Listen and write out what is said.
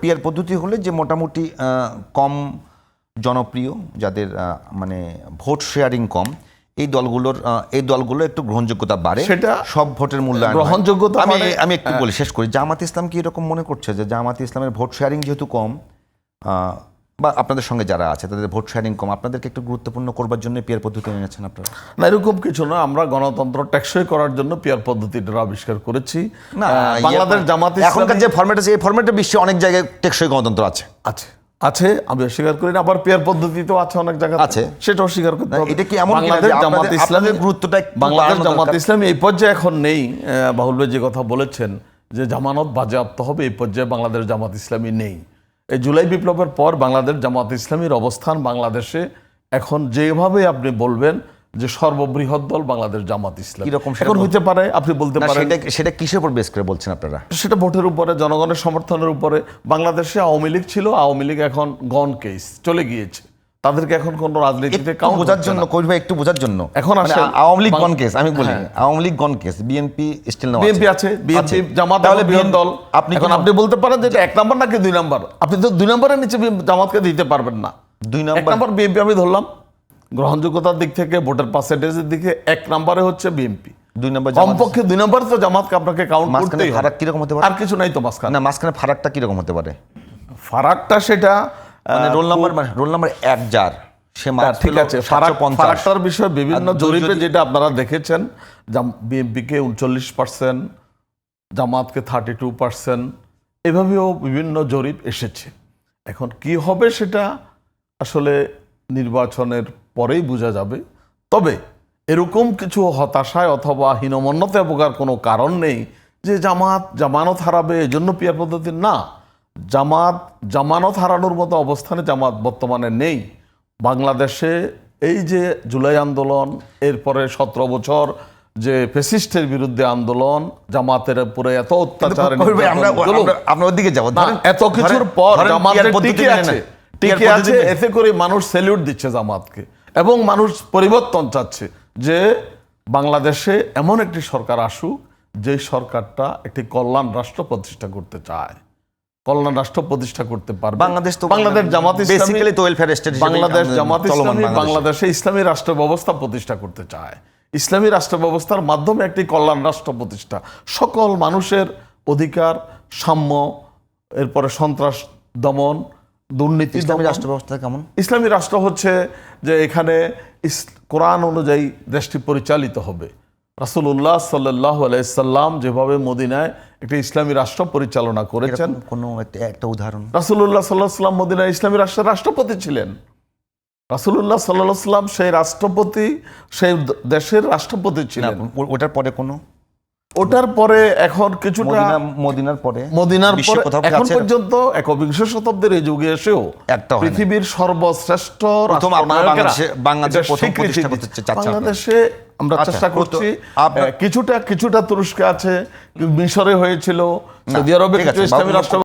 Peer পদ্ধতি হলে যে মোটামুটি কম জনপ্রিয়, যাদের মানে ভোট শেয়ারিং কম, এই দলগুলো একটু গ্রহণযোগ্যতা বাড়ে, সেটা সব ভোটের মূল্যায়ন গ্রহণযোগ্যতা। আমি একটু বলি শেষ করি। জামাত ইসলাম কি এরকম মনে করছে যে জামাত ইসলামের ভোট শেয়ারিং যেহেতু কম, বা আপনাদের সঙ্গে যারা আছে তাদের ভোট শেয়ারিং কম, আপনাদেরকে একটু গুরুত্বপূর্ণ করবার জন্য পিয়ার পদ্ধতি এনেছেন আপনারা? না, এরকম কিছু না। আমরা গণতন্ত্র টেকসই করার জন্য পিয়ার পদ্ধতিটা আবিষ্কার করেছি। না, বাংলাদেশ জামাত ইসলামী এখনকার যে ফরম্যাট আছে, এই ফরম্যাটে বিশ্বে অনেক জায়গায় টেকসই গণতন্ত্র আছে আছে আমি অস্বীকার করি না। আবার পিয়ার পদ্ধতিতেও আছে অনেক জায়গায় আছে, সেটা অস্বীকার করতে হবে। এটা কি এমন বাংলাদেশ জামাত ইসলামের গুরুত্বটা বাংলাদেশ জামাত ইসলামী এই পর্যায়ে এখন নেই। বাহুল ভাই যে কথা বলেছেন যে জামানত বাজেয়াপ্ত হবে, এই পর্যায়ে বাংলাদেশ জামাত ইসলামী নেই। এই জুলাই বিপ্লবের পর বাংলাদেশ জামাত ইসলামীর অবস্থান বাংলাদেশে এখন যেভাবে আপনি বলবেন যে সর্ববৃহৎ দল বাংলাদেশ জামাত ইসলামী এখন হইতে পারে, আপনি বলতে পারেন। সেটা কিসের উপর বেস করে বলছেন আপনারা? সেটা ভোটের উপরে, জনগণের সমর্থনের উপরে। বাংলাদেশে আওয়ামী লীগ ছিল, আওয়ামী লীগ এখন গন কেস চলে গিয়েছে, তাদেরকে এখন কোন রাজনীতিতে বোঝার জন্য একটু বোঝার জন্য এখন আওয়ামী লীগ গন কেস, আমি বলি Awami League gone case, BNP still now, BNP আছে, বিএনপি জামাত তাহলে বৃহৎ দল। আপনি বলতে পারেন যে এক নাম্বার নাকি 2 নাম্বার, আপনি তো 2 নাম্বারের নিচে জামাতকে দিতে পারবেন না। 2 নাম্বার বিএনপি আমি ধরলাম, গ্রহণযোগ্যতার দিক থেকে, ভোটের পার্সেন্টেজের দিকে 1 নাম্বারে হচ্ছে বিএনপি, 2 নাম্বার কমপক্ষে 2 নাম্বার তো জামাতকে আপনাকে কাউন্ট করতেই হবে। ফারাক কি রকম হতে পারে? আর কিছু নাই তো মাঝখানে। না, মাঝখানে ফারাকটা কি রকম হতে পারে? ফারাকটা সেটা মানে রোল নাম্বার 1 যার, সে ঠিক আছে। ফারাকটার বিষয়ে বিভিন্ন জরিপে যেটা আপনারা দেখেছেন, বিএনপিকে 39%, জামাতকে 32%, এভাবেও বিভিন্ন জরিপ এসেছে। এখন কি হবে সেটা আসলে নির্বাচনের পরেই বোঝা যাবে। তবে এরকম কিছু হতাশায় অথবা হীনমন্যতায় ভোগার কোনো কারণ নেই যে জামানত হারাবে এজন্য পিয়ার পদ্ধতি না। জামানত হারানোর মতো অবস্থানে জামাত বর্তমানে নেই। বাংলাদেশে এই যে জুলাই আন্দোলন, এরপরে 17 বছর যে ফ্যাসিস্টের বিরুদ্ধে আন্দোলন, জামাতের উপরে এত অত্যাচার, আমরা ওদিকে যাব, এত কিছুর পর জামাত টিকে আছে, এতে করে মানুষ স্যালিউট দিচ্ছে জামাতকে, এবং মানুষ পরিবর্তন চাচ্ছে যে বাংলাদেশে এমন একটি সরকার আসুক যে সরকারটা একটি কল্যাণ রাষ্ট্র প্রতিষ্ঠা করতে চায়, কল্যাণ রাষ্ট্র প্রতিষ্ঠা করতে পারবে। বাংলাদেশ জামাত ইসলামী বাংলাদেশে ইসলামী রাষ্ট্র ব্যবস্থা প্রতিষ্ঠা করতে চায়। ইসলামী রাষ্ট্র ব্যবস্থার মাধ্যমে একটি কল্যাণ রাষ্ট্র প্রতিষ্ঠা, সকল মানুষের অধিকার, সাম্য, এরপরে সন্ত্রাস দমন, দুর্নীতি। ইসলামী রাষ্ট্র ব্যবস্থা কেমন? ইসলামী রাষ্ট্র হচ্ছে যে এখানে কোরআন অনুযায়ী দেশটি পরিচালিত হবে। রাসূলুল্লাহ সাল্লাল্লাহু আলাইহি সাল্লাম যেভাবে মদিনায় একটি ইসলামী রাষ্ট্র পরিচালনা করেছেন, কোনো একটা উদাহরণ? রাসূলুল্লাহ সাল্লাল্লাহু আলাইহি সাল্লাম মদিনায় ইসলামী রাষ্ট্রের রাষ্ট্রপতি ছিলেন। রাসূলুল্লাহ সাল্লাল্লাহু আলাইহি সাল্লাম সেই রাষ্ট্রপতি, সেই দেশের রাষ্ট্রপতি ছিলেন। ওটার পরে কোনো? ওটার পরে এখন কিছুটা মদিনার পরে এখন পর্যন্ত 21 শতাব্দীর এই যুগে এসেও পৃথিবীর সর্বশ্রেষ্ঠ বাংলাদেশে আমরা চেষ্টা করছি। কিছুটা তুরস্কে আছে, মিশরে হয়েছিল, সৌদি আরবে ইসলামী রাষ্ট্র